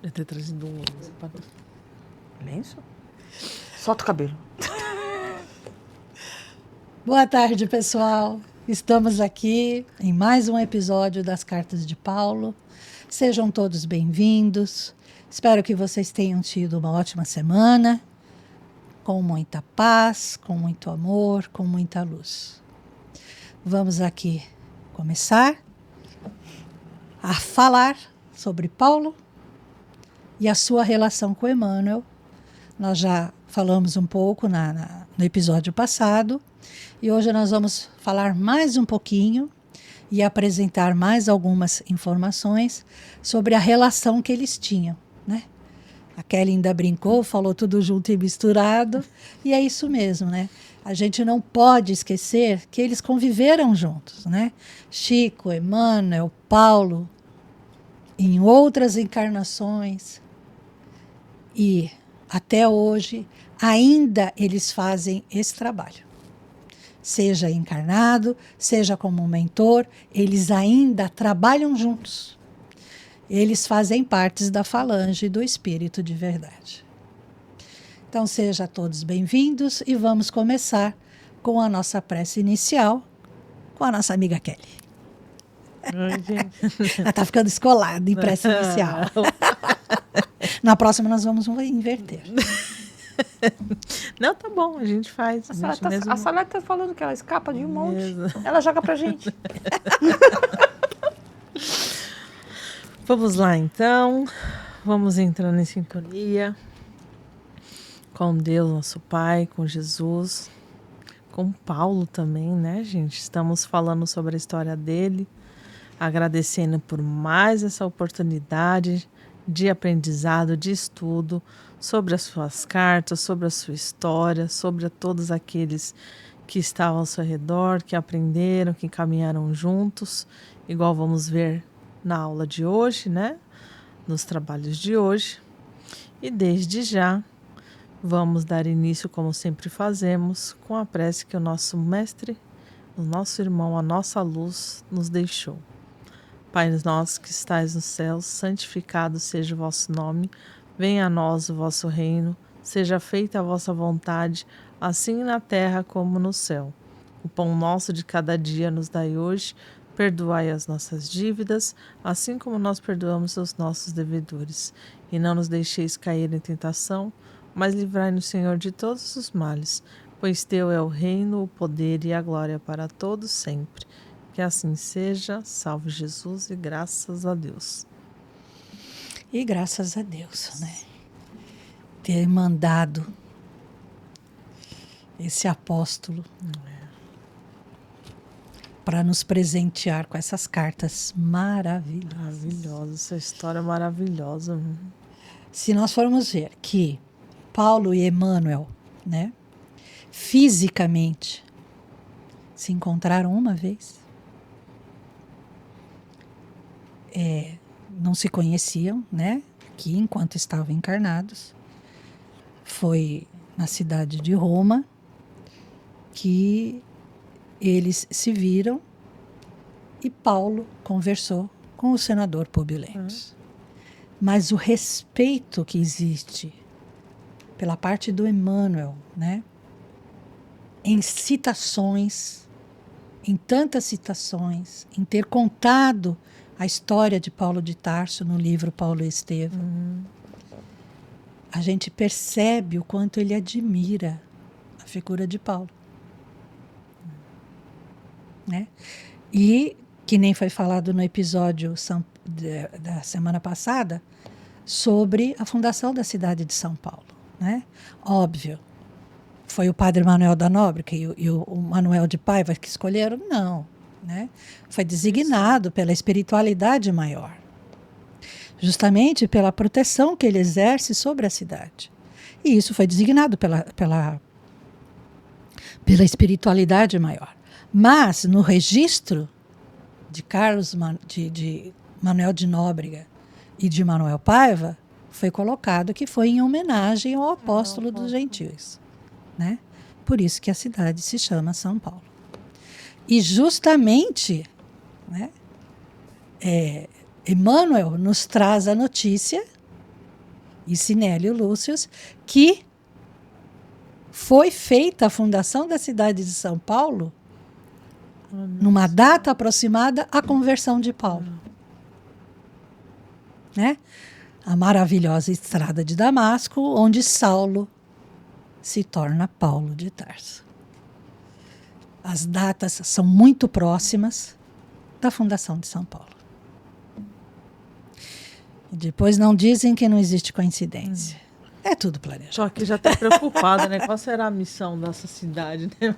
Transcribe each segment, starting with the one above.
Eu ter trazido um lenço? Solta o cabelo. Boa tarde, pessoal. Estamos aqui em mais um episódio das Cartas de Paulo. Sejam todos bem-vindos. Espero que vocês tenham tido uma ótima semana, com muita paz, com muito amor, com muita luz. Vamos aqui começar a falar sobre Paulo e a sua relação com Emmanuel. Nós já falamos um pouco no episódio passado e hoje nós vamos falar mais um pouquinho e apresentar mais algumas informações sobre a relação que eles tinham, né? A Kelly ainda brincou, falou tudo junto e misturado, e é isso mesmo, né? A gente não pode esquecer que eles conviveram juntos, né? Chico, Emmanuel, Paulo, em outras encarnações, e até hoje ainda eles fazem esse trabalho. Seja encarnado, seja como mentor, eles ainda trabalham juntos. Eles fazem parte da falange do Espírito de Verdade. Então, sejam todos bem-vindos e vamos começar com a nossa prece inicial com a nossa amiga Kelly. Oi, gente. Ela está ficando escolada em prece inicial. Na próxima nós vamos inverter. Não, tá bom, a gente faz. A Salete tá falando que ela escapa de um monte. Ela joga pra gente. Vamos lá, então. Vamos entrando em sintonia com Deus, nosso Pai, com Jesus, com Paulo também, né, gente? Estamos falando sobre a história dele, agradecendo por mais essa oportunidade de aprendizado, de estudo sobre as suas cartas, sobre a sua história, sobre todos aqueles que estavam ao seu redor, que aprenderam, que caminharam juntos, igual vamos ver na aula de hoje, né? Nos trabalhos de hoje. E desde já vamos dar início, como sempre fazemos, com a prece que o nosso mestre, o nosso irmão, a nossa luz nos deixou. Pai nosso que estais no céu, santificado seja o vosso nome. Venha a nós o vosso reino, seja feita a vossa vontade, assim na terra como no céu. O pão nosso de cada dia nos dai hoje, perdoai as nossas dívidas, assim como nós perdoamos os nossos devedores. E não nos deixeis cair em tentação, mas livrai-nos, Senhor, de todos os males, pois teu é o reino, o poder e a glória para todos sempre. Que assim seja, salve Jesus e graças a Deus. E graças a Deus, né? Ter mandado esse apóstolo para nos presentear com essas cartas maravilhosas. Maravilhosa, essa história maravilhosa. Se nós formos ver que Paulo e Emmanuel, né, fisicamente se encontraram uma vez, não se conheciam, né, aqui enquanto estavam encarnados. Foi na cidade de Roma que eles se viram e Paulo conversou com o senador Publio Lentulus. Mas o respeito que existe pela parte do Emmanuel, né, em citações, em tantas citações, em ter contado a história de Paulo de Tarso no livro Paulo e Estevão, a gente percebe o quanto ele admira a figura de Paulo. Né? E, que nem foi falado no episódio da semana passada, sobre a fundação da cidade de São Paulo. Né? Óbvio, foi o padre Manuel da Nóbrega e o Manuel de Paiva que escolheram? Não. Né? Foi designado pela espiritualidade maior, justamente pela proteção que ele exerce sobre a cidade. E isso foi designado pela espiritualidade maior. Mas, no registro de de Manuel de Nóbrega e de Manuel Paiva, foi colocado que foi em homenagem ao apóstolo dos gentios. Né? Por isso que a cidade se chama São Paulo. E justamente, né, Emmanuel nos traz a notícia e Sinélio Lúcius, que foi feita a fundação da cidade de São Paulo numa data aproximada à conversão de Paulo. Né? A maravilhosa estrada de Damasco, onde Saulo se torna Paulo de Tarso. As datas são muito próximas da fundação de São Paulo. E depois não dizem que não existe coincidência. É tudo planejado. Só que já está preocupada, né? Qual será a missão dessa cidade, né?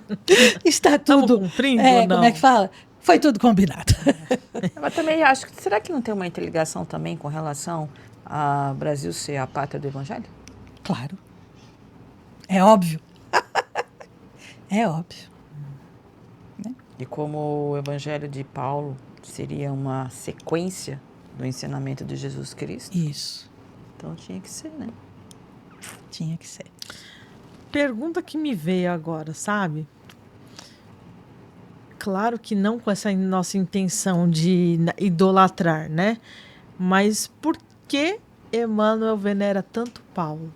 Está tudo... Estamos cumprindo ou não? Como é que fala? Foi tudo combinado. Mas também acho que... Será que não tem uma interligação também com relação ao Brasil ser a pátria do Evangelho? Claro. É óbvio. É óbvio. E como o Evangelho de Paulo seria uma sequência do ensinamento de Jesus Cristo. Isso. Então tinha que ser, né? Tinha que ser. Pergunta que me veio agora, sabe? Claro que não com essa nossa intenção de idolatrar, né? Mas por que Emmanuel venera tanto Paulo?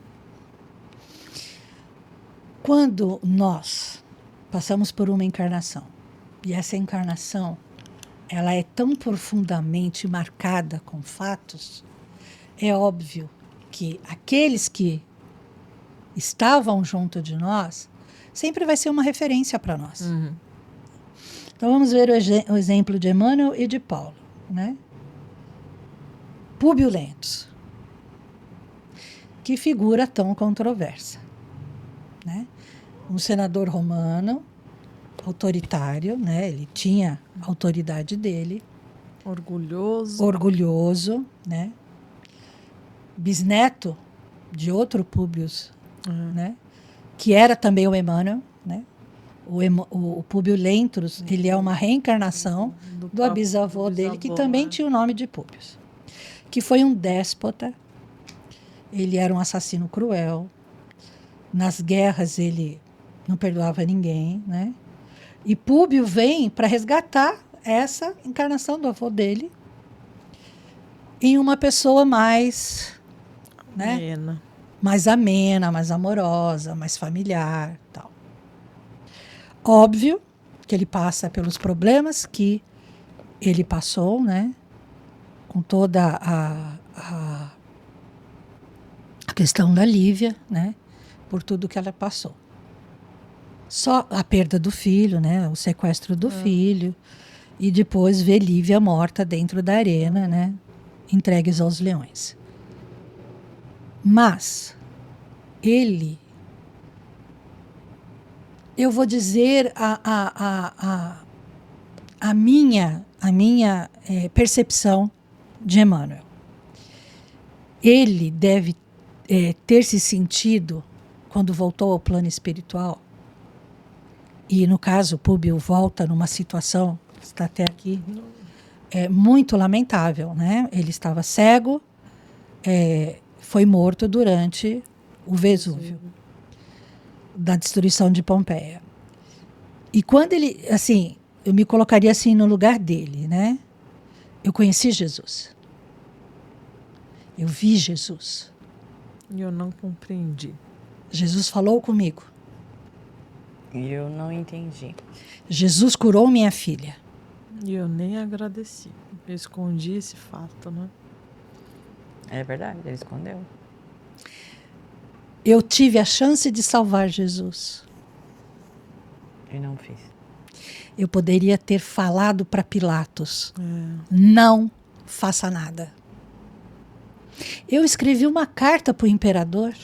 Quando nós passamos por uma encarnação, e essa encarnação ela é tão profundamente marcada com fatos, é óbvio que aqueles que estavam junto de nós sempre vai ser uma referência para nós. Uhum. Então vamos ver o exemplo de Emmanuel e de Paulo, né? Públio Lentulus, que figura tão controversa, né? Um senador romano, autoritário, né? Ele tinha a autoridade dele. Orgulhoso, né? Bisneto de outro Públio, né? Que era também o Emmanuel, né? O Públio Lentulus, ele é uma reencarnação do bisavô dele, que também tinha o nome de Públio, que foi um déspota. Ele era um assassino cruel. Nas guerras ele não perdoava ninguém, né? E Públio vem para resgatar essa encarnação do avô dele em uma pessoa mais, né? Mais amena, mais amorosa, mais familiar, tal. Óbvio que ele passa pelos problemas que ele passou, né? Com toda a questão da Lívia, né? Por tudo que ela passou. Só a perda do filho, né? O sequestro do filho. E depois ver Lívia morta dentro da arena, né? Entregues aos leões. Mas ele... Eu vou dizer a minha percepção de Emmanuel. Ele deve ter se sentido, quando voltou ao plano espiritual, e no caso Públio volta numa situação, está até aqui, muito lamentável, né? Ele estava cego, foi morto durante o Vesúvio, da destruição de Pompeia. E quando ele, assim, eu me colocaria assim no lugar dele, né? Eu conheci Jesus. Eu vi Jesus. E eu não compreendi. Jesus falou comigo. E eu não entendi. Jesus curou minha filha. E eu nem agradeci. Eu escondi esse fato, né? É verdade, ele escondeu. Eu tive a chance de salvar Jesus. E não fiz. Eu poderia ter falado para Pilatos: não faça nada. Eu escrevi uma carta para o imperador.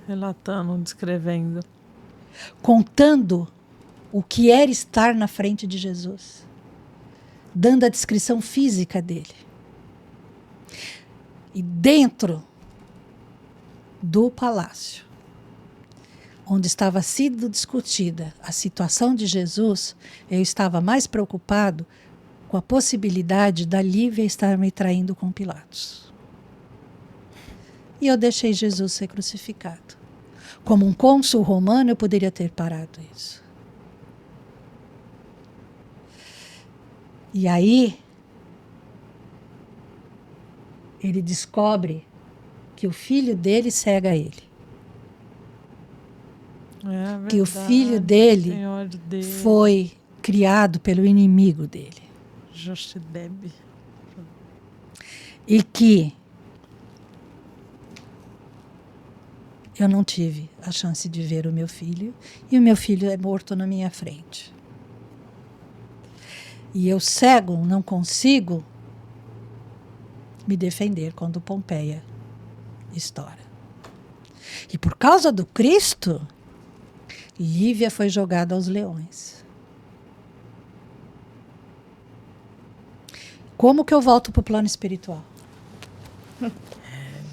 Relatando, descrevendo. Contando o que era estar na frente de Jesus. Dando a descrição física dele. E dentro do palácio, onde estava sendo discutida a situação de Jesus, eu estava mais preocupado com a possibilidade da Lívia estar me traindo com Pilatos. E eu deixei Jesus ser crucificado. Como um cônsul romano, eu poderia ter parado isso. E aí, ele descobre que o filho dele cega ele. É Que o verdade. filho dele Tem ódio dele. foi criado pelo inimigo dele. Jochebed. E que eu não tive a chance de ver o meu filho, e o meu filho é morto na minha frente. E eu, cego, não consigo me defender quando Pompeia estoura. E por causa do Cristo, Lívia foi jogada aos leões. Como que eu volto para o plano espiritual?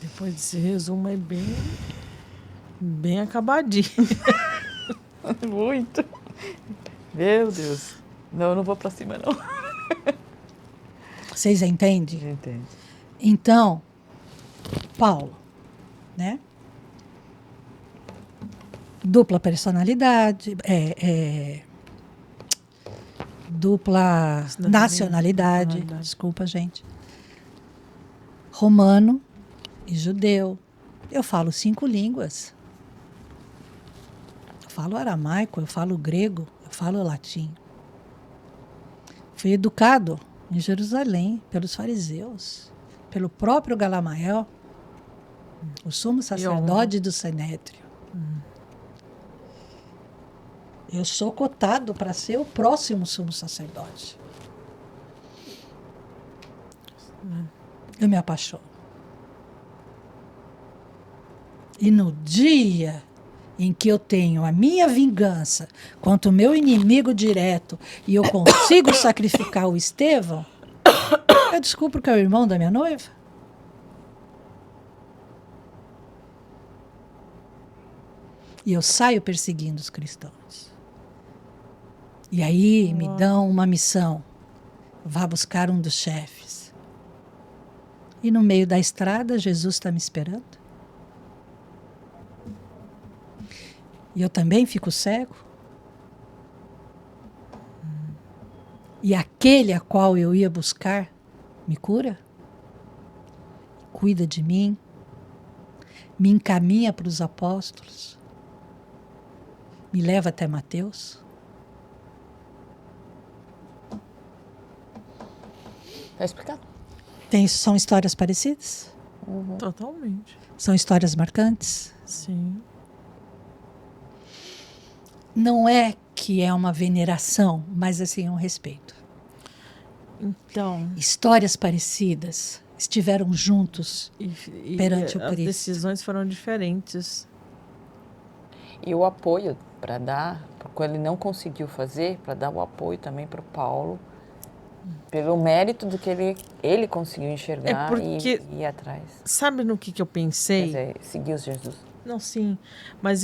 Depois desse resumo é bem acabadinho. Muito. Meu Deus. Não, eu não vou pra cima, não. Vocês entendem? Entende. Então, Paulo, né? Dupla personalidade, dupla nacionalidade, desculpa, gente. Romano e judeu. Eu falo 5 línguas. Eu falo aramaico, eu falo grego, eu falo latim. Fui educado em Jerusalém pelos fariseus, pelo próprio Gamaliel, o sumo sacerdote do Sinédrio. Eu sou cotado para ser o próximo sumo sacerdote. Eu me apaixono. E no dia em que eu tenho a minha vingança contra o meu inimigo direto e eu consigo sacrificar o Estevão, eu descubro que é o irmão da minha noiva. E eu saio perseguindo os cristãos. E aí me dão uma missão. Vá buscar um dos chefes. E no meio da estrada, Jesus está me esperando. E eu também fico cego. E aquele a qual eu ia buscar me cura, cuida de mim, me encaminha para os apóstolos, me leva até Mateus. Tá explicado? São histórias parecidas? Totalmente. São histórias marcantes? Sim. Não é que é uma veneração, mas assim, um respeito. Então. Histórias parecidas estiveram juntos perante o as Cristo. decisões foram diferentes. E o apoio para dar, quando ele não conseguiu fazer, para dar o apoio também para o Paulo, pelo mérito do que ele conseguiu enxergar e ir atrás. Sabe no que eu pensei? Quer dizer, seguir Jesus. Não, sim. Mas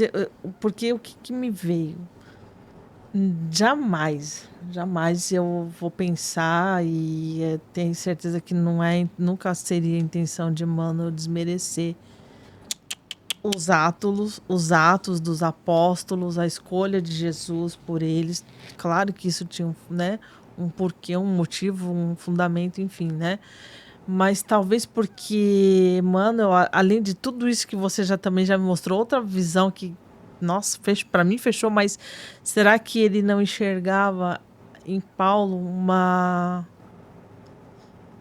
porque o que me veio? Jamais eu vou pensar e tenho certeza que nunca seria a intenção de Emmanuel desmerecer os atos dos apóstolos, a escolha de Jesus por eles. Claro que isso tinha um porquê, um motivo, um fundamento, enfim, né? Mas talvez porque, Emmanuel, além de tudo isso que você também já me mostrou, outra visão que, nossa, para mim fechou, mas será que ele não enxergava em Paulo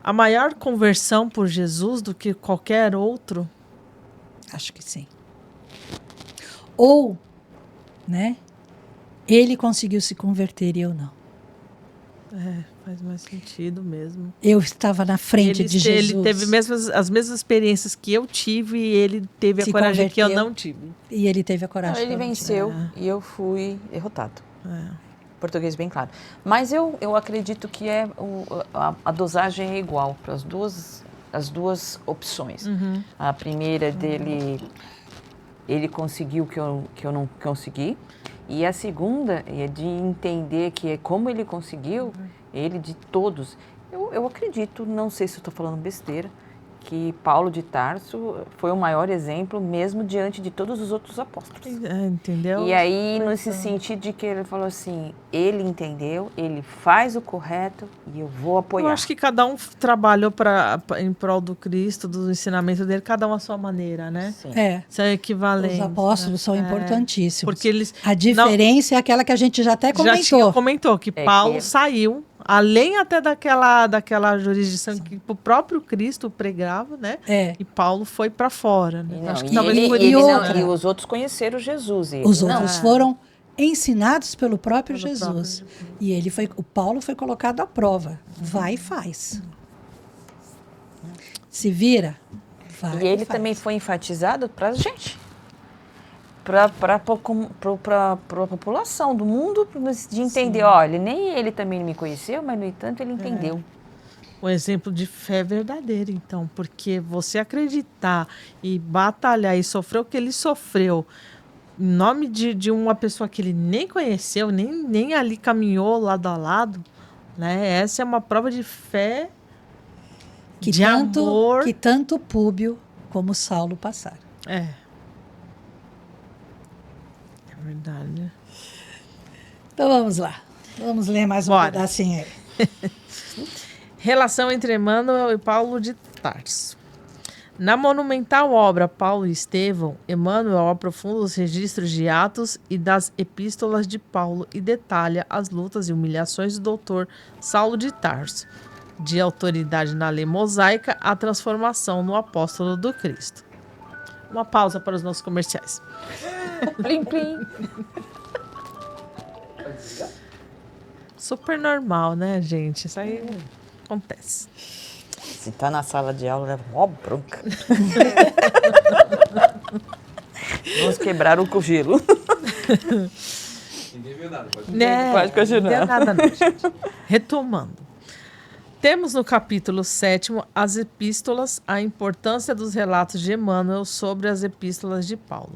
a maior conversão por Jesus do que qualquer outro? Acho que sim. Ou, né, ele conseguiu se converter e eu não. Faz mais sentido mesmo. Eu estava na frente de Jesus. Ele teve as mesmas experiências que eu tive e ele teve a coragem que eu não tive. E ele teve a coragem que eu não tive. Ele venceu e eu fui derrotado. Português bem claro. Mas eu acredito que a dosagem é igual para as duas opções. Uhum. A primeira dele, ele conseguiu que eu não consegui. E a segunda é de entender que como ele conseguiu, ele de todos. Eu acredito, não sei se eu estou falando besteira, que Paulo de Tarso foi o maior exemplo mesmo diante de todos os outros apóstolos. Entendeu? E aí, nesse sentido de que ele falou assim, ele entendeu, ele faz o correto e eu vou apoiar. Eu acho que cada um trabalhou em prol do Cristo, do ensinamento dele, cada um à sua maneira, né? Sim. Isso é equivalente. Os apóstolos são importantíssimos. Porque eles, a diferença é aquela que a gente já até comentou. Comentou que Paulo saiu, além até daquela jurisdição que o próprio Cristo pregava, né? E Paulo foi para fora. Né? Acho que e os outros conheceram Jesus. Os outros foram ensinados pelo próprio Jesus. E o Paulo foi colocado à prova. Vai e faz. Se vira, vai e ele também foi enfatizado para a gente. Para a população do mundo, de entender, olha, nem ele também me conheceu, mas no entanto ele entendeu. Um exemplo de fé verdadeira, então, porque você acreditar e batalhar e sofrer o que ele sofreu em nome de uma pessoa que ele nem conheceu, nem ali caminhou lado a lado, né? Essa é uma prova de fé, de amor. Que tanto Públio como Saulo passaram. É verdade. Então vamos lá. Vamos ler mais um pedacinho aí. Relação entre Emmanuel e Paulo de Tarso. Na monumental obra Paulo e Estevão, Emmanuel aprofunda os registros de Atos e das epístolas de Paulo e detalha as lutas e humilhações do doutor Saulo de Tarso, de autoridade na lei mosaica à transformação no apóstolo do Cristo. Uma pausa para os nossos comerciais. Plim, plim. Super normal, né, gente? Isso aí acontece. Se tá na sala de aula, é mó bronca. Vamos quebrar o cogelo. Ninguém viu nada, pode continuar. Não deu nada não, gente. Retomando. Temos no capítulo 7º as epístolas, a importância dos relatos de Emmanuel sobre as epístolas de Paulo.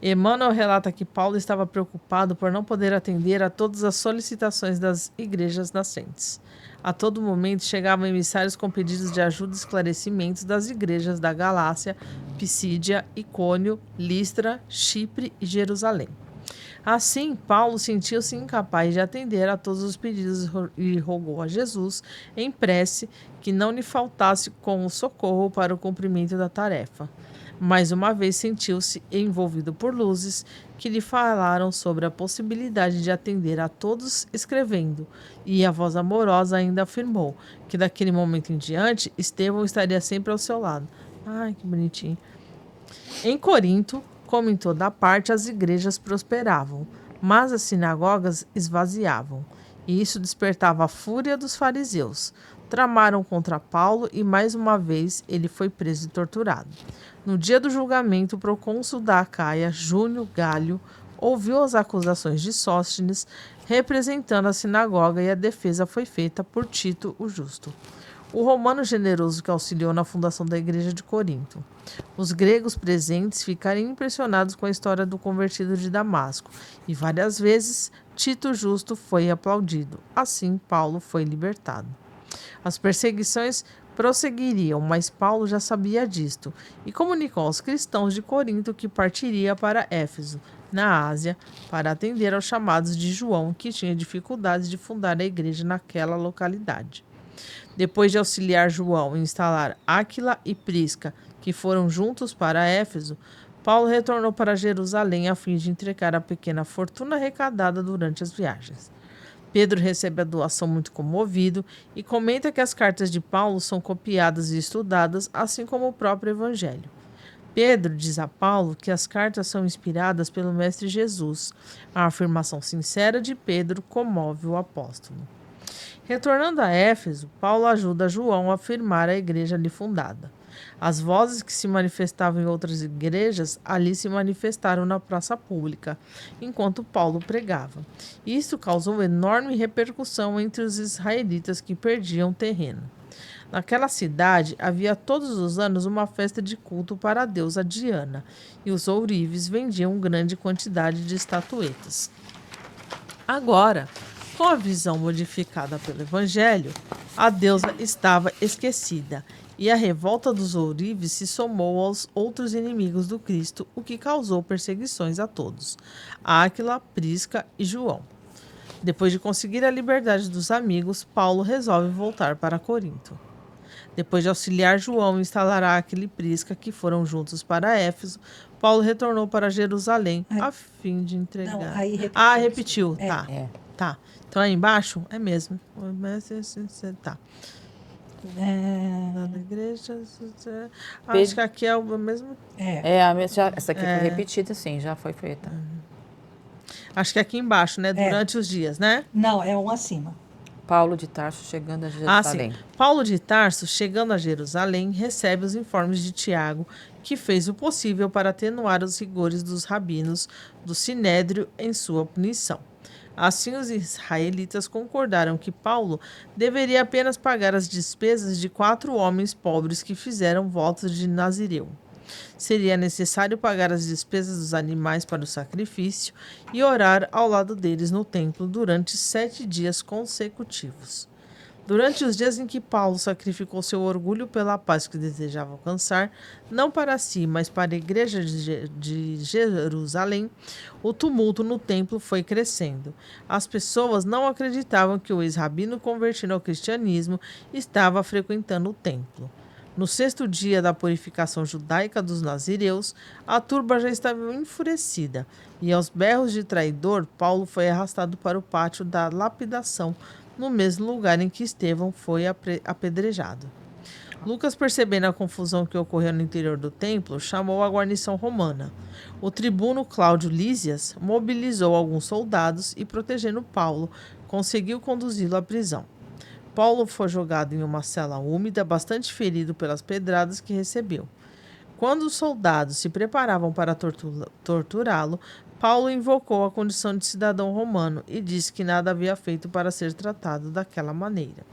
Emmanuel relata que Paulo estava preocupado por não poder atender a todas as solicitações das igrejas nascentes. A todo momento chegavam emissários com pedidos de ajuda e esclarecimentos das igrejas da Galácia, Pisídia, Icônio, Listra, Chipre e Jerusalém. Assim, Paulo sentiu-se incapaz de atender a todos os pedidos e rogou a Jesus, em prece, que não lhe faltasse com o socorro para o cumprimento da tarefa. Mais uma vez sentiu-se envolvido por luzes que lhe falaram sobre a possibilidade de atender a todos escrevendo, e a voz amorosa ainda afirmou que daquele momento em diante Estevão estaria sempre ao seu lado. Ai, que bonitinho. Em Corinto, como em toda parte, as igrejas prosperavam, mas as sinagogas esvaziavam, e isso despertava a fúria dos fariseus. Tramaram contra Paulo e, mais uma vez, ele foi preso e torturado. No dia do julgamento, o procônsul da Acaia, Júnio Galho, ouviu as acusações de Sóstenes, representando a sinagoga, e a defesa foi feita por Tito o Justo, o romano generoso que auxiliou na fundação da igreja de Corinto. Os gregos presentes ficaram impressionados com a história do convertido de Damasco, e várias vezes Tito Justo foi aplaudido. Assim, Paulo foi libertado. As perseguições prosseguiriam, mas Paulo já sabia disto e comunicou aos cristãos de Corinto que partiria para Éfeso, na Ásia, para atender aos chamados de João, que tinha dificuldades de fundar a igreja naquela localidade. Depois de auxiliar João em instalar Áquila e Prisca, que foram juntos para Éfeso, Paulo retornou para Jerusalém a fim de entregar a pequena fortuna arrecadada durante as viagens. Pedro recebe a doação muito comovido e comenta que as cartas de Paulo são copiadas e estudadas, assim como o próprio Evangelho. Pedro diz a Paulo que as cartas são inspiradas pelo Mestre Jesus. A afirmação sincera de Pedro comove o apóstolo. Retornando a Éfeso, Paulo ajuda João a firmar a igreja ali fundada. As vozes que se manifestavam em outras igrejas ali se manifestaram na praça pública, enquanto Paulo pregava. Isso causou enorme repercussão entre os israelitas que perdiam terreno. Naquela cidade havia todos os anos uma festa de culto para a deusa Diana, e os ourives vendiam grande quantidade de estatuetas. Agora, com a visão modificada pelo Evangelho, a deusa estava esquecida, e a revolta dos ourives se somou aos outros inimigos do Cristo, o que causou perseguições a todos, Áquila, Prisca e João. Depois de conseguir a liberdade dos amigos, Paulo resolve voltar para Corinto. Depois de auxiliar João e instalar Áquila e Prisca, que foram juntos para Éfeso, Paulo retornou para Jerusalém a fim de entregar... Não, aí repetiu. Repetiu. Tá. Tá. Então aí embaixo é mesmo. Tá. Da igreja. Acho que aqui é o mesmo. Essa aqui foi repetida, sim, já foi feita. Acho que aqui embaixo, né? Durante os dias, né? Não, é um acima. Paulo de Tarso chegando a Jerusalém. Sim. Paulo de Tarso, chegando a Jerusalém, recebe os informes de Tiago, que fez o possível para atenuar os rigores dos rabinos do Sinédrio em sua punição. Assim, os israelitas concordaram que Paulo deveria apenas pagar as despesas de 4 homens pobres que fizeram votos de Nazireu. Seria necessário pagar as despesas dos animais para o sacrifício e orar ao lado deles no templo durante 7 dias consecutivos. Durante os dias em que Paulo sacrificou seu orgulho pela paz que desejava alcançar, não para si, mas para a igreja de Jerusalém, o tumulto no templo foi crescendo. As pessoas não acreditavam que o ex-rabino convertido ao cristianismo estava frequentando o templo. No 6º dia da purificação judaica dos nazireus, a turba já estava enfurecida, e aos berros de traidor, Paulo foi arrastado para o pátio da lapidação, no mesmo lugar em que Estevão foi apedrejado. Lucas, percebendo a confusão que ocorreu no interior do templo, chamou a guarnição romana. O tribuno Cláudio Lísias mobilizou alguns soldados e, protegendo Paulo, conseguiu conduzi-lo à prisão. Paulo foi jogado em uma cela úmida, bastante ferido pelas pedradas que recebeu. Quando os soldados se preparavam para torturá-lo, Paulo invocou a condição de cidadão romano e disse que nada havia feito para ser tratado daquela maneira.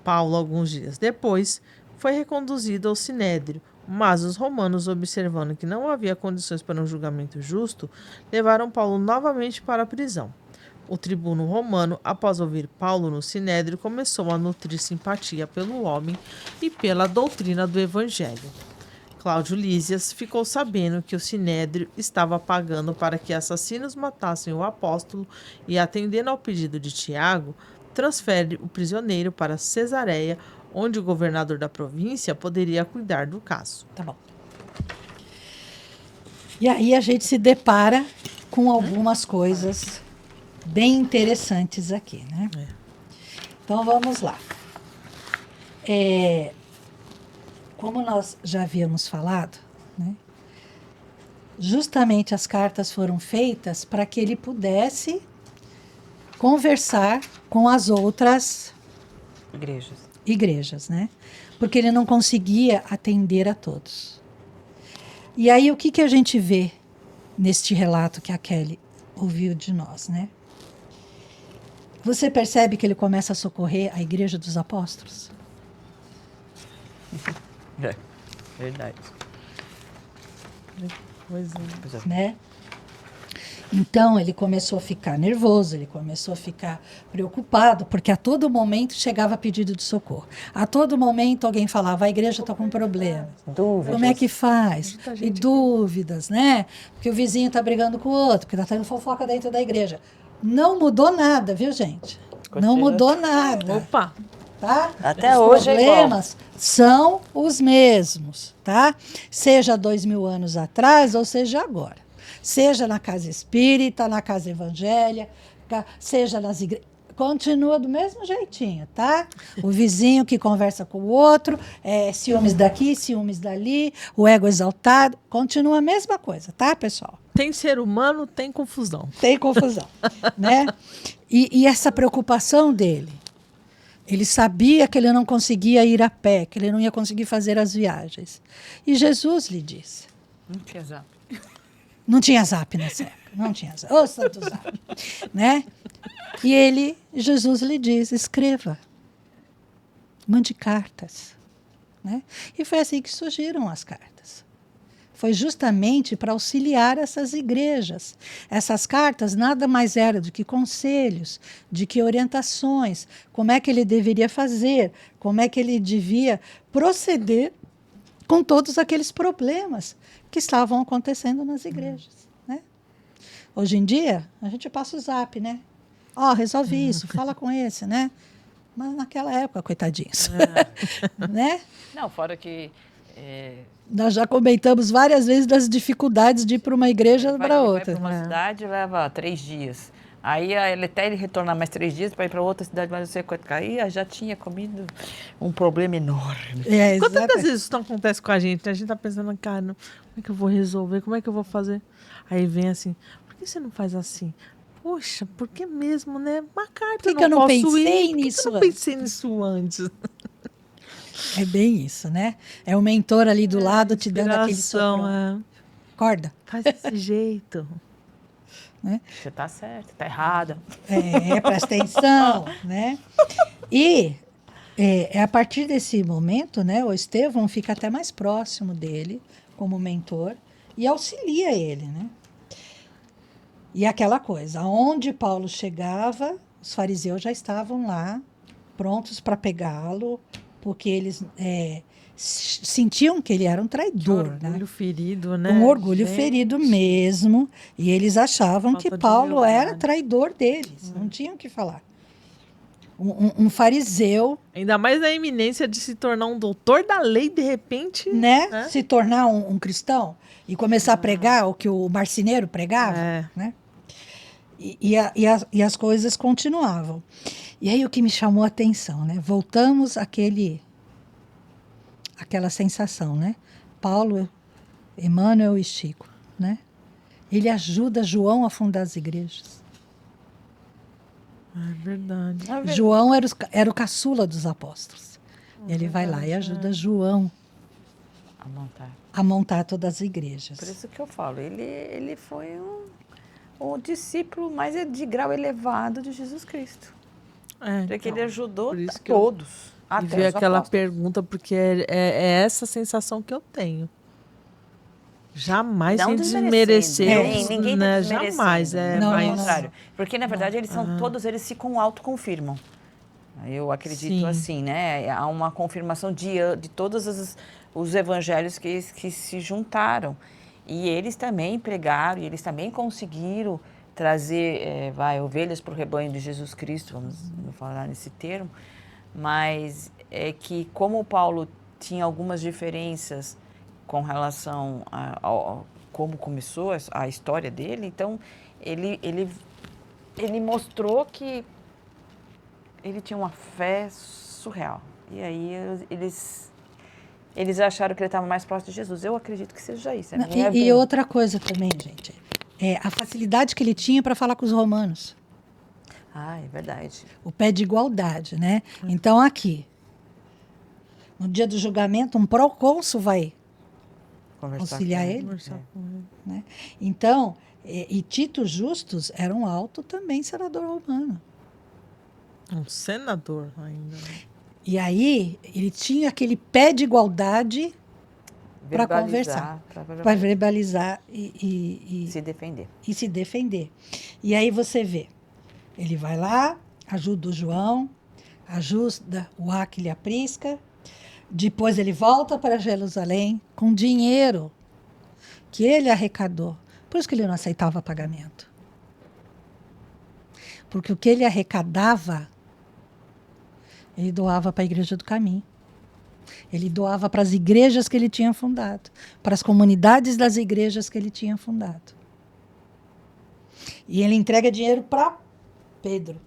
Paulo, alguns dias depois, foi reconduzido ao Sinédrio, mas os romanos, observando que não havia condições para um julgamento justo, levaram Paulo novamente para a prisão. O tribuno romano, após ouvir Paulo no Sinédrio, começou a nutrir simpatia pelo homem e pela doutrina do Evangelho. Cláudio Lísias ficou sabendo que o Sinédrio estava pagando para que assassinos matassem o apóstolo e, atendendo ao pedido de Tiago, transfere o prisioneiro para Cesareia, onde o governador da província poderia cuidar do caso. Tá bom. E aí a gente se depara com algumas coisas bem interessantes aqui, né? Então vamos lá. Como nós já havíamos falado, né, justamente as cartas foram feitas para que ele pudesse conversar com as outras igrejas, né? Porque ele não conseguia atender a todos. E aí o que a gente vê neste relato que a Kelly ouviu de nós, né? Você percebe que ele começa a socorrer a igreja dos apóstolos? Verdade. Pois é. Né? Então ele começou a ficar nervoso, ele começou a ficar preocupado, porque a todo momento chegava pedido de socorro. A todo momento alguém falava, a igreja está com problema. Dúvidas. Como é que faz? E dúvidas, né? Porque o vizinho está brigando com o outro, porque está tendo fofoca dentro da igreja. Não mudou nada, viu, gente? Não mudou nada. Opa! Tá? Até os hoje problemas são os mesmos, tá? Seja 2000 anos atrás ou seja agora. Seja na casa espírita, na casa evangélica, seja nas igrejas. Continua do mesmo jeitinho, tá? O vizinho que conversa com o outro, ciúmes daqui, ciúmes dali, o ego exaltado, continua a mesma coisa, tá, pessoal? Tem ser humano, tem confusão. Tem confusão, né? E essa preocupação dele, ele sabia que ele não conseguia ir a pé, que ele não ia conseguir fazer as viagens. E Jesus lhe disse. Não tinha zap. Não tinha zap nessa época, não tinha zap. Ô, santo zap, né? E Jesus lhe diz, escreva, mande cartas, né? E foi assim que surgiram as cartas. foi justamente para auxiliar essas igrejas. Essas cartas nada mais eram do que conselhos, de que orientações, como é que ele deveria fazer, como é que ele devia proceder com todos aqueles problemas que estavam acontecendo nas igrejas, né? Hoje em dia, a gente passa o zap, né? Resolve isso, fala com esse, né? Mas naquela época, coitadinhos. Né? Não, fora que... Nós já comentamos várias vezes das dificuldades de ir para uma igreja para outra. Vai para uma cidade, leva 3 dias. Aí até ele retornar mais 3 dias para ir para outra cidade, mas você aí já tinha comido um problema enorme. Quantas vezes isso não acontece com a gente? A gente tá pensando, cara, como é que eu vou resolver? Como é que eu vou fazer? Aí vem assim, por que você não faz assim? Poxa, por que mesmo, né? Uma carta, por que eu não pensei nisso? Por que eu não pensei nisso antes? É bem isso, né? É o mentor ali do lado te dando aquele soprão. Acorda. Faz desse jeito. Né? Você tá certo, tá errada. Presta atenção, né? E a partir desse momento, né, o Estevão fica até mais próximo dele como mentor e auxilia ele, né? E aquela coisa, onde Paulo chegava, os fariseus já estavam lá, prontos para pegá-lo, porque eles sentiam que ele era um traidor. Um orgulho ferido, né? Um orgulho ferido mesmo. E eles achavam que Paulo era traidor deles. Não tinham o que falar. Um fariseu... Ainda mais na iminência de se tornar um doutor da lei, de repente... Né? Se tornar um cristão e começar a pregar o que o marceneiro pregava. Né? E as coisas continuavam. E aí o que me chamou a atenção, né? Voltamos àquela sensação, né? Paulo, Emmanuel e Chico, né? Ele ajuda João a fundar as igrejas. É verdade. João era o caçula dos apóstolos. Ele vai lá e ajuda João a montar todas as igrejas. Por isso que eu falo, ele foi o discípulo mais de grau elevado de Jesus Cristo. Porque ele ajudou todos. E ver aquela pergunta, porque é essa sensação que eu tenho. Jamais sem desmerecer. Ninguém tá jamais. Contrário. Porque, na verdade, todos eles se autoconfirmam. Eu acredito assim, né? Há uma confirmação de todos os evangelhos que se juntaram. E eles também pregaram, e eles também conseguiram trazer ovelhas para o rebanho de Jesus Cristo, vamos falar nesse termo, mas é que como Paulo tinha algumas diferenças com relação a como começou a história dele, então ele mostrou que ele tinha uma fé surreal. E aí eles acharam que ele estava mais próximo de Jesus. Eu acredito que seja isso. E outra coisa também, gente, a facilidade que ele tinha para falar com os romanos. É verdade. O pé de igualdade, né? Então, aqui, no dia do julgamento, um procônsul vai auxiliar ele. Né? Então, e Tito Justus era um alto também senador romano. Um senador ainda. E aí, ele tinha aquele pé de igualdade para conversar, para verbalizar e se defender. E se defender. E aí você vê, ele vai lá, ajuda o João, ajuda o Áquila e a Prisca, depois ele volta para Jerusalém com dinheiro que ele arrecadou. Por isso que ele não aceitava pagamento. Porque o que ele arrecadava, ele doava para a Igreja do Caminho. Ele doava para as igrejas que ele tinha fundado, para as comunidades das igrejas que ele tinha fundado. E ele entrega dinheiro para Pedro.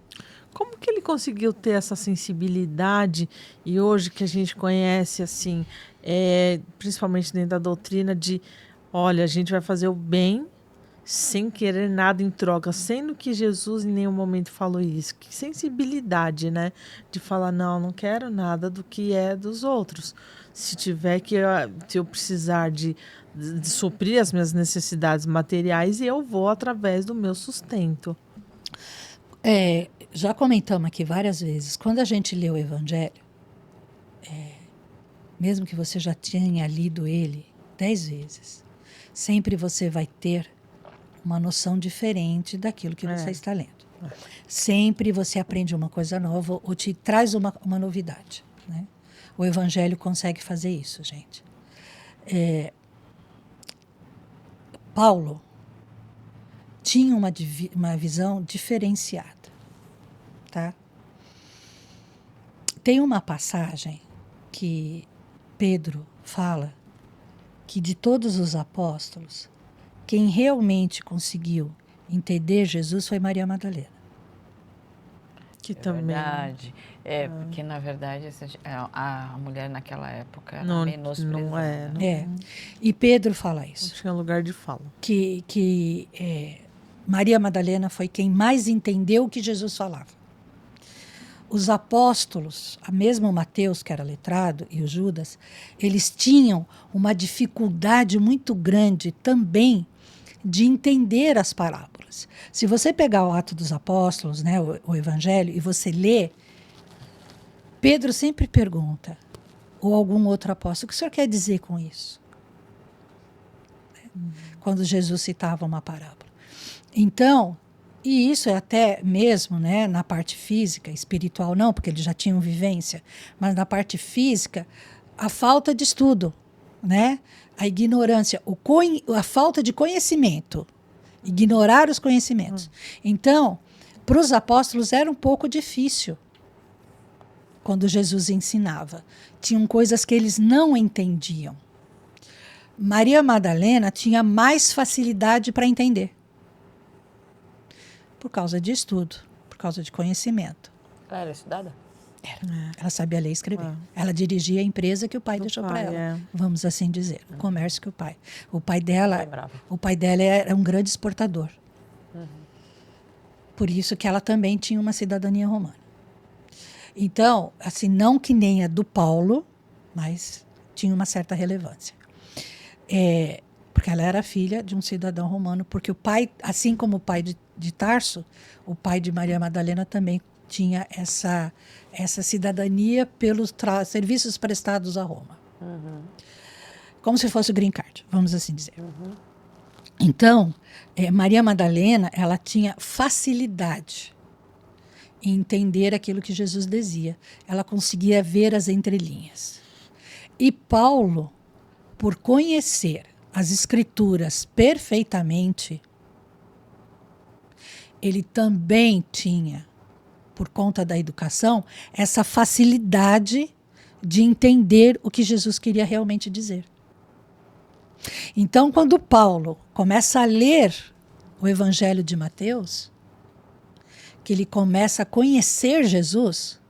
Como que ele conseguiu ter essa sensibilidade e hoje que a gente conhece, assim, principalmente dentro da doutrina de, olha, a gente vai fazer o bem sem querer nada em troca, sendo que Jesus em nenhum momento falou isso. Que sensibilidade, né? De falar, não quero nada do que é dos outros. Se eu precisar de suprir as minhas necessidades materiais, eu vou através do meu sustento. Já comentamos aqui várias vezes, quando a gente lê o Evangelho, mesmo que você já tenha lido ele 10 vezes, sempre você vai ter uma noção diferente daquilo que você está lendo. Sempre você aprende uma coisa nova ou te traz uma novidade, né? O Evangelho consegue fazer isso, gente. Paulo tinha uma visão diferenciada, tá? Tem uma passagem que Pedro fala que de todos os apóstolos, quem realmente conseguiu entender Jesus foi Maria Madalena. Que também... verdade. Porque, na verdade, a mulher naquela época era Não menosprezada. E Pedro fala isso. Não tinha lugar de fala. Que Maria Madalena foi quem mais entendeu o que Jesus falava. Os apóstolos, mesmo Mateus, que era letrado, e o Judas, eles tinham uma dificuldade muito grande também de entender as parábolas. Se você pegar o Ato dos Apóstolos, né, o Evangelho, e você lê, Pedro sempre pergunta, ou algum outro apóstolo, o que o senhor quer dizer com isso? Quando Jesus citava uma parábola. Então, e isso é até mesmo, né, na parte física, espiritual não, porque eles já tinham vivência, mas na parte física, a falta de estudo, né? A ignorância, a falta de conhecimento, ignorar os conhecimentos. Então, para os apóstolos era um pouco difícil quando Jesus ensinava. Tinham coisas que eles não entendiam. Maria Madalena tinha mais facilidade para entender. Por causa de estudo, por causa de conhecimento. Ela era estudada? Era. Ela sabia ler e escrever. Ela dirigia a empresa que o pai deixou para ela. Vamos assim dizer. O comércio que o pai. O pai dela era um grande exportador. Por isso que ela também tinha uma cidadania romana. Então, assim, não que nem a do Paulo, mas tinha uma certa relevância. Porque ela era filha de um cidadão romano, porque o pai, assim como o pai de Tarso, o pai de Maria Madalena também tinha essa cidadania pelos serviços prestados a Roma. Como se fosse o green card, vamos assim dizer. Então, Maria Madalena, ela tinha facilidade em entender aquilo que Jesus dizia. Ela conseguia ver as entrelinhas. E Paulo, por conhecer as Escrituras perfeitamente, ele também tinha, por conta da educação, essa facilidade de entender o que Jesus queria realmente dizer. Então, quando Paulo começa a ler o Evangelho de Mateus, que ele começa a conhecer Jesus,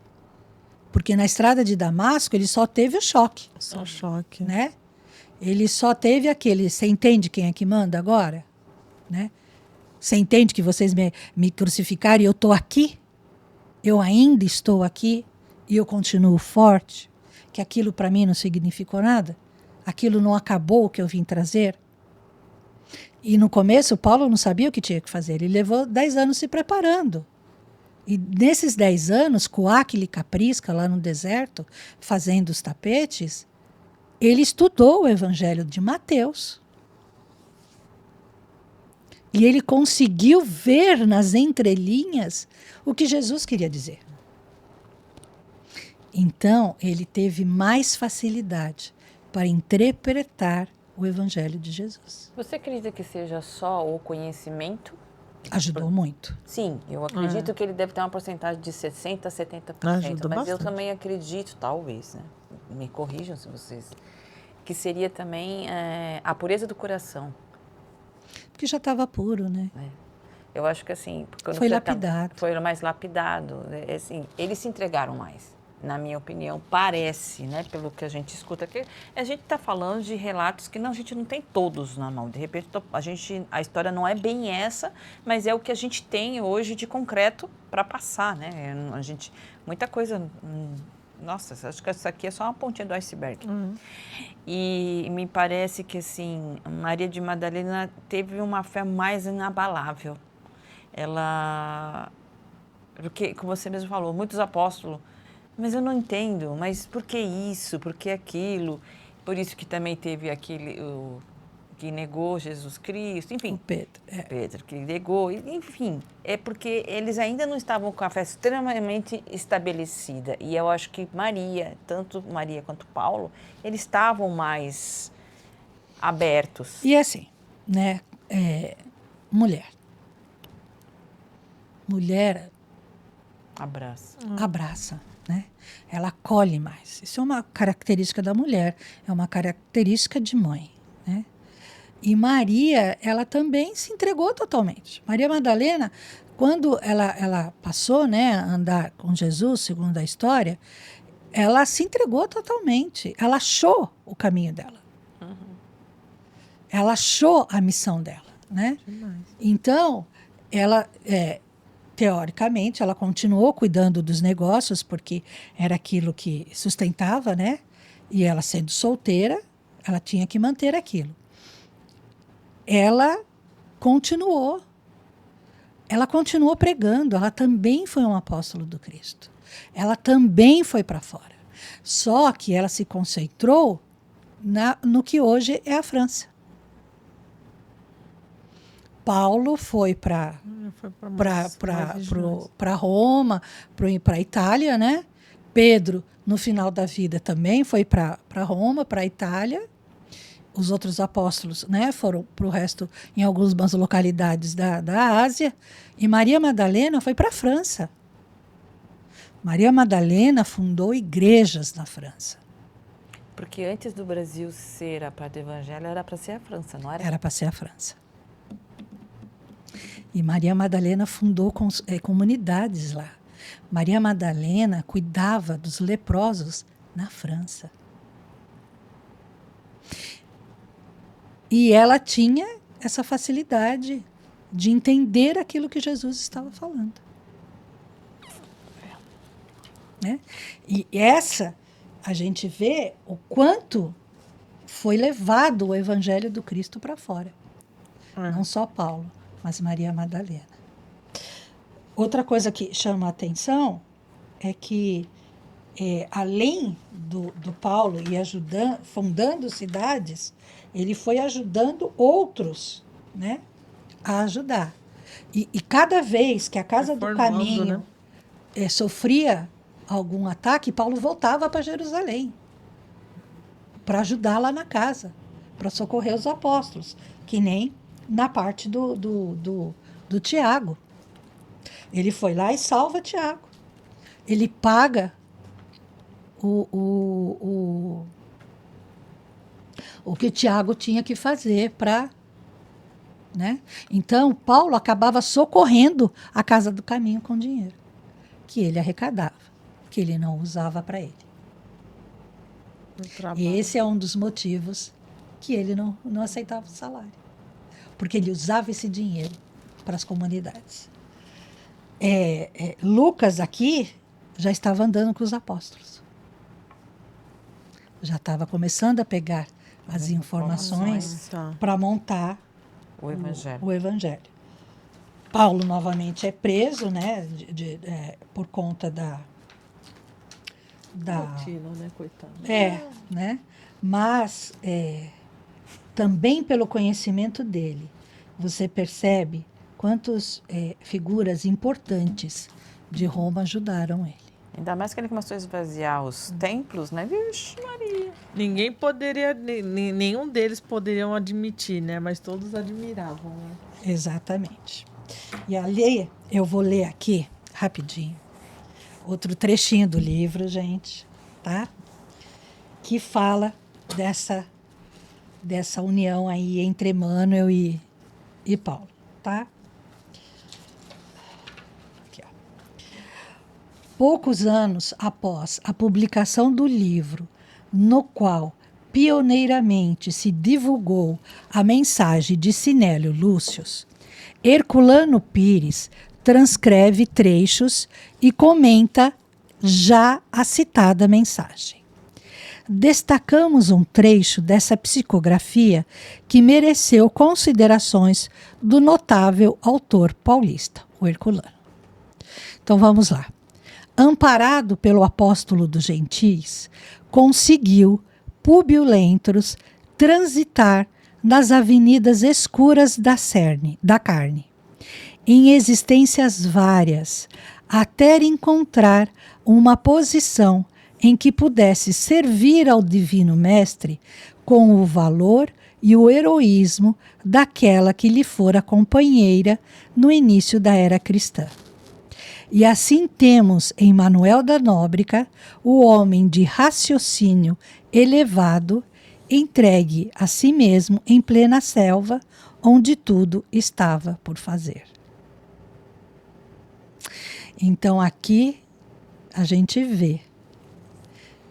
porque na estrada de Damasco ele só teve o choque. Só choque. Né? Ele só teve aquele, você entende quem é que manda agora? Né? Você entende que vocês me crucificaram e eu estou aqui? Eu ainda estou aqui e eu continuo forte? Que aquilo para mim não significou nada? Aquilo não acabou o que eu vim trazer? E no começo, Paulo não sabia o que tinha que fazer. Ele levou 10 anos se preparando. E nesses 10 anos, com Aquila e Caprisca, lá no deserto, fazendo os tapetes, ele estudou o Evangelho de Mateus. E ele conseguiu ver nas entrelinhas o que Jesus queria dizer. Então, ele teve mais facilidade para interpretar o Evangelho de Jesus. Você acredita que seja só o conhecimento? Ajudou muito. Sim, eu acredito que ele deve ter uma porcentagem de 60% a 70%. Ajuda mas bastante. eu também acredito, talvez, né? Me corrijam se vocês... que seria também a pureza do coração. Porque já estava puro, né? Eu acho que assim... Foi lapidado. Foi mais lapidado. Assim, eles se entregaram mais, na minha opinião, parece, né? Pelo que a gente escuta aqui. A gente está falando de relatos que a gente não tem todos na mão. De repente, a história não é bem essa, mas é o que a gente tem hoje de concreto para passar, né? Muita coisa... Nossa, acho que isso aqui é só uma pontinha do iceberg. E me parece que, assim, Maria de Madalena teve uma fé mais inabalável. Ela... Porque, como você mesmo falou, muitos apóstolos... Mas eu não entendo, mas por que isso? Por que aquilo? Por isso que também teve aquele... que negou Jesus Cristo, enfim. O Pedro. Pedro, que negou, enfim. É porque eles ainda não estavam com a fé extremamente estabelecida. E eu acho que Maria, tanto Maria quanto Paulo, eles estavam mais abertos. E assim, né? Mulher. Mulher abraça, né? Ela acolhe mais. Isso é uma característica da mulher, é uma característica de mãe, né? E Maria, ela também se entregou totalmente. Maria Madalena, quando ela passou, né, a andar com Jesus, segundo a história, ela se entregou totalmente. Ela achou o caminho dela. Ela achou a missão dela, né? Então, ela, teoricamente, ela continuou cuidando dos negócios, porque era aquilo que sustentava, né? E ela, sendo solteira, ela tinha que manter aquilo. Ela continuou pregando, ela também foi um apóstolo do Cristo. Ela também foi para fora. Só que ela se concentrou no que hoje é a França. Paulo foi para Roma, para a Itália, né? Pedro, no final da vida, também foi para Roma, para a Itália. Os outros apóstolos, né, foram para o resto, em algumas localidades da Ásia. E Maria Madalena foi para a França. Maria Madalena fundou igrejas na França. Porque antes do Brasil ser a parte do evangelho, era para ser a França, não era? Era para ser a França. E Maria Madalena fundou comunidades lá. Maria Madalena cuidava dos leprosos na França. E ela tinha essa facilidade de entender aquilo que Jesus estava falando. Né? E a gente vê o quanto foi levado o evangelho do Cristo para fora. Não só Paulo, mas Maria Madalena. Outra coisa que chama a atenção é que, além do Paulo ir fundando cidades, ele foi ajudando outros, né, a ajudar. E cada vez que a Casa do Caminho, né, sofria algum ataque, Paulo voltava para Jerusalém para ajudar lá na casa, para socorrer os apóstolos, que nem na parte do Tiago. Ele foi lá e salva Tiago. Ele paga o que Tiago tinha que fazer para... Né? Então, Paulo acabava socorrendo a Casa do Caminho com dinheiro que ele arrecadava, que ele não usava para ele. E esse é um dos motivos que ele não aceitava o salário. Porque ele usava esse dinheiro para as comunidades. Lucas aqui já estava andando com os apóstolos. Já estava começando a pegar as informações para montar o evangelho. Paulo novamente é preso, né, por conta da rotina, né, coitado. Né? Mas também pelo conhecimento dele, você percebe quantas figuras importantes de Roma ajudaram ele. Ainda mais que ele começou a esvaziar os templos, né? Vixe, Maria. Ninguém poderia, nenhum deles poderiam admitir, né? Mas todos admiravam, né? Exatamente. E ali, eu vou ler aqui, rapidinho, outro trechinho do livro, gente, tá? Que fala dessa união aí entre Emmanuel e Paulo, tá? Aqui, ó. Poucos anos após a publicação do livro, no qual pioneiramente se divulgou a mensagem de Sinélio Lúcius, Herculano Pires transcreve trechos e comenta já a citada mensagem. Destacamos um trecho dessa psicografia que mereceu considerações do notável autor paulista, o Herculano. Então vamos lá. Amparado pelo apóstolo dos gentis, conseguiu Públio Lentulus transitar nas avenidas escuras da carne, em existências várias, até encontrar uma posição em que pudesse servir ao Divino Mestre com o valor e o heroísmo daquela que lhe fora companheira no início da era cristã. E assim temos em Manuel da Nóbrega o homem de raciocínio elevado, entregue a si mesmo em plena selva, onde tudo estava por fazer. Então aqui a gente vê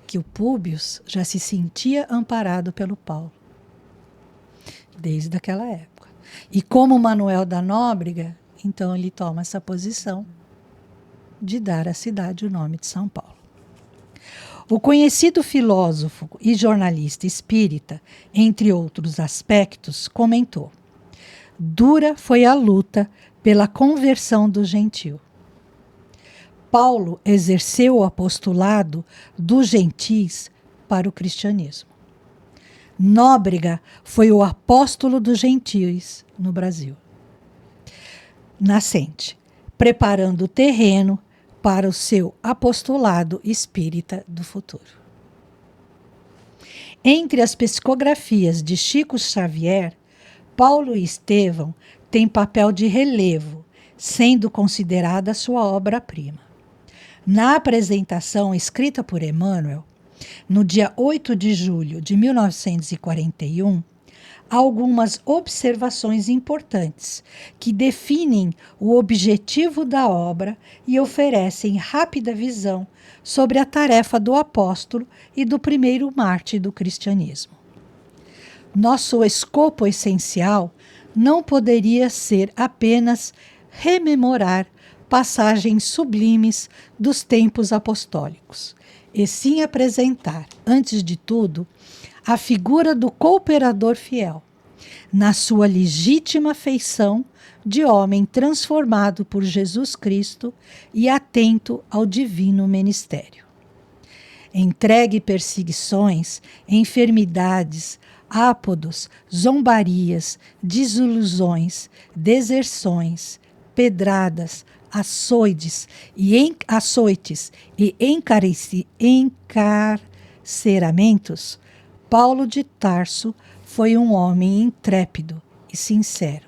que o Públio já se sentia amparado pelo Paulo, desde aquela época. E como Manuel da Nóbrega, então ele toma essa posição de dar à cidade o nome de São Paulo. O conhecido filósofo e jornalista espírita, entre outros aspectos, comentou: dura foi a luta pela conversão do gentio. Paulo exerceu o apostolado dos gentis para o cristianismo. Nóbrega foi o apóstolo dos gentios no Brasil nascente, preparando o terreno para o seu apostolado espírita do futuro. Entre as psicografias de Chico Xavier, Paulo e Estevão têm papel de relevo, sendo considerada sua obra-prima. Na apresentação escrita por Emmanuel, no dia 8 de julho de 1941, há algumas observações importantes que definem o objetivo da obra e oferecem rápida visão sobre a tarefa do apóstolo e do primeiro mártir do cristianismo. Nosso escopo essencial não poderia ser apenas rememorar passagens sublimes dos tempos apostólicos, e sim apresentar, antes de tudo, a figura do cooperador fiel, na sua legítima feição de homem transformado por Jesus Cristo e atento ao divino ministério. Entregue perseguições, enfermidades, ápodos, zombarias, desilusões, deserções, pedradas, açoites e encarceramentos, Paulo de Tarso foi um homem intrépido e sincero,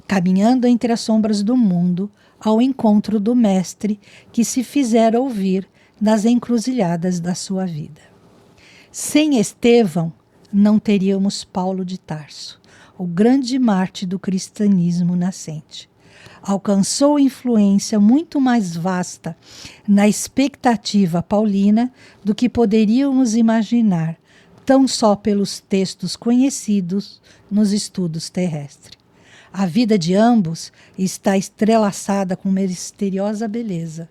caminhando entre as sombras do mundo ao encontro do Mestre que se fizera ouvir nas encruzilhadas da sua vida. Sem Estevão, não teríamos Paulo de Tarso, o grande mártir do cristianismo nascente. Alcançou influência muito mais vasta na expectativa paulina do que poderíamos imaginar, tão só pelos textos conhecidos nos estudos terrestres. A vida de ambos está entrelaçada com misteriosa beleza.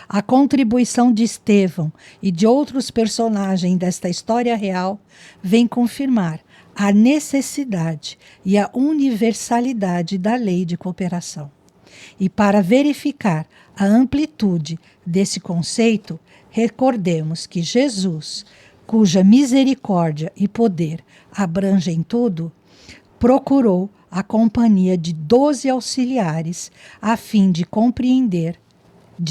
A contribuição de Estevão e de outros personagens desta história real vem confirmar a necessidade e a universalidade da lei de cooperação. E para verificar a amplitude desse conceito, recordemos que Jesus, cuja misericórdia e poder abrangem tudo, procurou a companhia de 12 auxiliares a fim de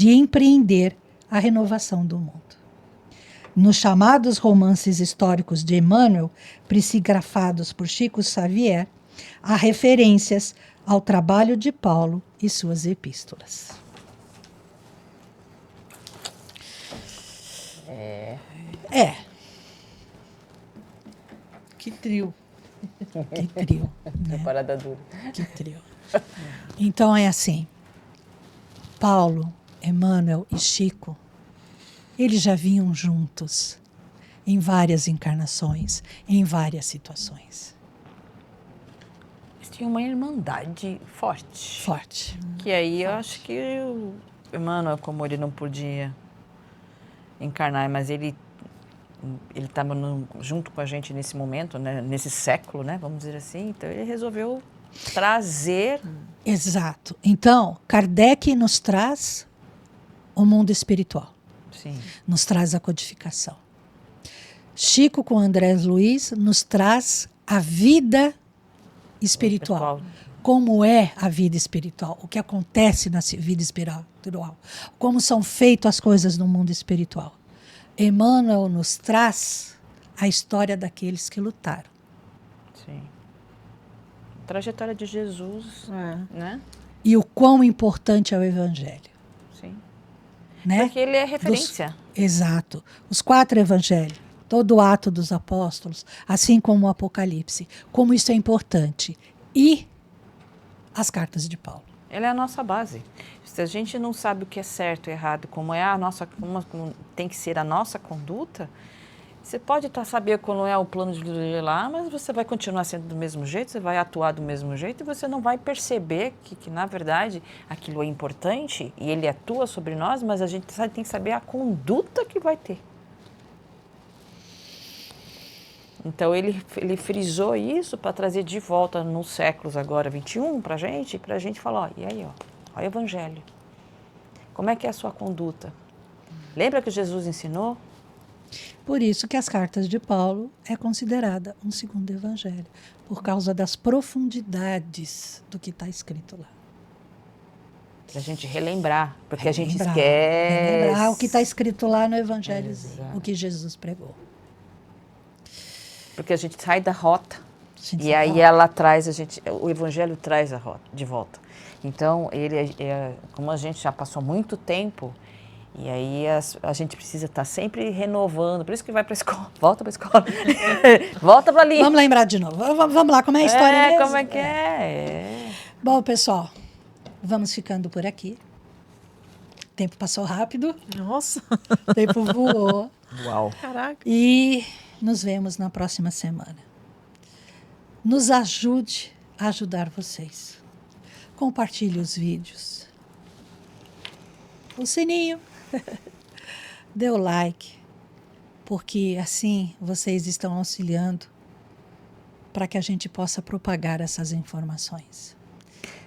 empreender a renovação do mundo. Nos chamados romances históricos de Emmanuel, psicografados por Chico Xavier, há referências ao trabalho de Paulo e suas epístolas. Que trio. Que trio. Né? Parada dura. Que trio. Então é assim, Paulo, Emmanuel e Chico, eles já vinham juntos em várias encarnações, em várias situações. Eles tinham uma irmandade forte. Forte. Que aí eu acho que o Emmanuel, como ele não podia encarnar, mas ele estava junto com a gente nesse momento, né, nesse século, né, vamos dizer assim, então ele resolveu trazer... Exato. Então, Kardec nos traz o mundo espiritual. Sim. Nos traz a codificação. Chico com André Luiz nos traz a vida espiritual. Como é a vida espiritual, o que acontece na vida espiritual, como são feitas as coisas no mundo espiritual. Emmanuel nos traz a história daqueles que lutaram. Sim. Trajetória de Jesus, né? E o quão importante é o Evangelho. Sim. Né? Porque ele é referência. Exato. Os 4 evangelhos, todo o ato dos apóstolos, assim como o Apocalipse, como isso é importante. E as cartas de Paulo. Ele é a nossa base. Se a gente não sabe o que é certo e errado, como como tem que ser a nossa conduta, você pode saber qual é o plano de Deus lá, mas você vai continuar sendo do mesmo jeito, você vai atuar do mesmo jeito e você não vai perceber que na verdade, aquilo é importante e ele atua sobre nós, mas a gente tem que saber a conduta que vai ter. Então, ele frisou isso para trazer de volta nos séculos agora 21 para a gente falar, e aí, olha o Evangelho. Como é que é a sua conduta? Lembra que Jesus ensinou? Por isso que as cartas de Paulo é considerada um segundo evangelho, por causa das profundidades do que está escrito lá. Para a gente relembrar, porque a gente esquece. Relembrar o que está escrito lá no evangelhozinho, o que Jesus pregou. Porque a gente sai da rota. E aí ela traz o Evangelho traz a rota de volta. Então, como a gente já passou muito tempo, e aí a gente precisa estar sempre renovando. Por isso que vai para a escola. Volta para a escola. Volta para ali. Vamos lembrar de novo. Vamos lá, como é a história mesmo? Como é que é? Bom, pessoal, vamos ficando por aqui. O tempo passou rápido. Nossa. O tempo voou. Uau. Caraca. E nos vemos na próxima semana. Nos ajude a ajudar vocês. Compartilhe os vídeos. O sininho. Dê o like. Porque assim vocês estão auxiliando para que a gente possa propagar essas informações.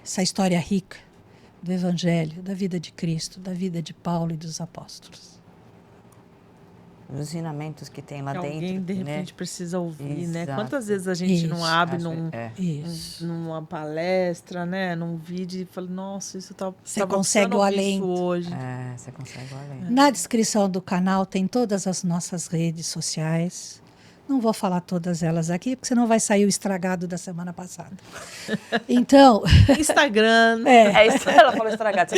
Essa história rica do Evangelho, da vida de Cristo, da vida de Paulo e dos apóstolos. Os ensinamentos que tem lá que dentro. Alguém, de repente, precisa ouvir, Exato. né? Quantas vezes a gente não abre numa palestra, né? Num vídeo e fala, nossa, isso tá... Você consegue o alento. Hoje. Você consegue o alento. Na descrição do canal tem todas as nossas redes sociais. Não vou falar todas elas aqui, porque senão vai sair o estragado da semana passada. Então... Instagram. Isso, ela falou estragado.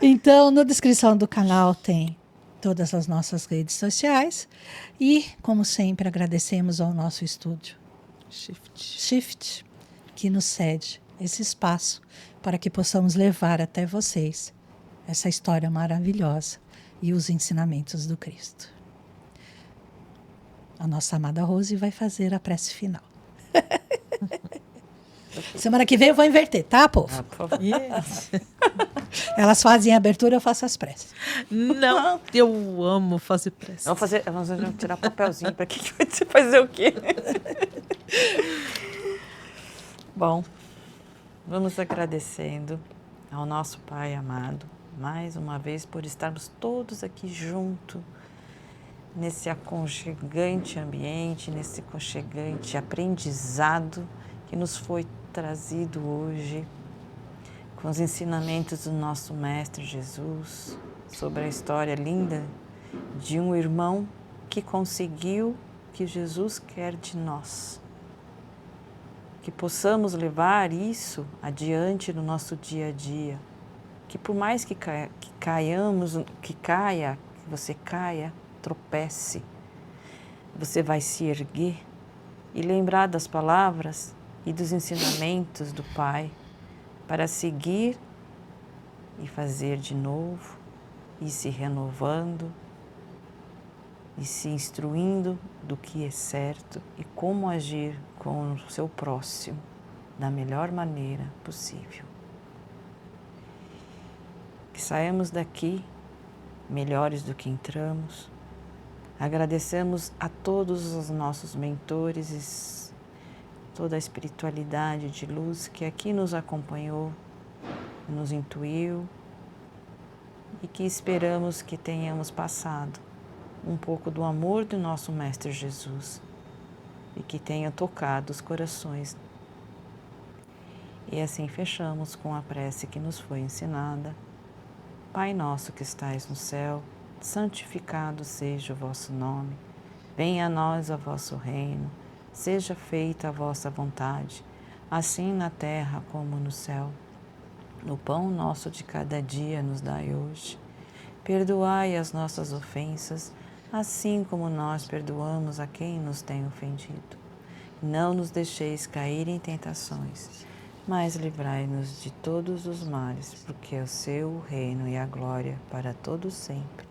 Então, na descrição do canal tem todas as nossas redes sociais. E, como sempre, agradecemos ao nosso estúdio Shift, que nos cede esse espaço para que possamos levar até vocês essa história maravilhosa e os ensinamentos do Cristo. A nossa amada Rose vai fazer a prece final. Semana que vem eu vou inverter, tá, povo? Por favor. Yes. Elas fazem a abertura, eu faço as preces. Não, eu amo fazer prece. Vamos tirar papelzinho para que você fazer o quê? Bom, vamos agradecendo ao nosso Pai amado, mais uma vez, por estarmos todos aqui juntos, nesse aconchegante ambiente, nesse aconchegante aprendizado que nos foi trazido hoje, com os ensinamentos do nosso Mestre Jesus, sobre a história linda de um irmão que conseguiu o que Jesus quer de nós. Que possamos levar isso adiante no nosso dia a dia. Que por mais que caiamos, que você caia, tropece, você vai se erguer e lembrar das palavras e dos ensinamentos do Pai para seguir e fazer de novo, e se renovando, e se instruindo do que é certo e como agir com o seu próximo da melhor maneira possível. Que saímos daqui melhores do que entramos. Agradecemos a todos os nossos mentores e toda a espiritualidade de luz que aqui nos acompanhou, nos intuiu e que esperamos que tenhamos passado um pouco do amor do nosso Mestre Jesus e que tenham tocado os corações. E assim fechamos com a prece que nos foi ensinada. Pai nosso que estais no céu, santificado seja o vosso nome. Venha a nós o vosso reino. Seja feita a vossa vontade, assim na terra como no céu. O pão nosso de cada dia nos dai hoje. Perdoai as nossas ofensas, assim como nós perdoamos a quem nos tem ofendido. Não nos deixeis cair em tentações, mas livrai-nos de todos os males, porque é o seu reino e a glória para todos sempre.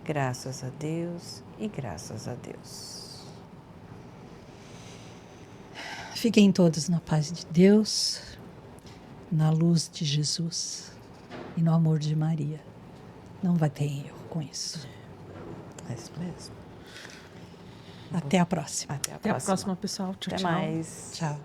Graças a Deus e graças a Deus. Fiquem todos na paz de Deus, na luz de Jesus e no amor de Maria. Não vai ter erro com isso. É isso mesmo. Até a próxima. Até a Até a próxima, pessoal. Tchau, Até tchau. mais. Tchau.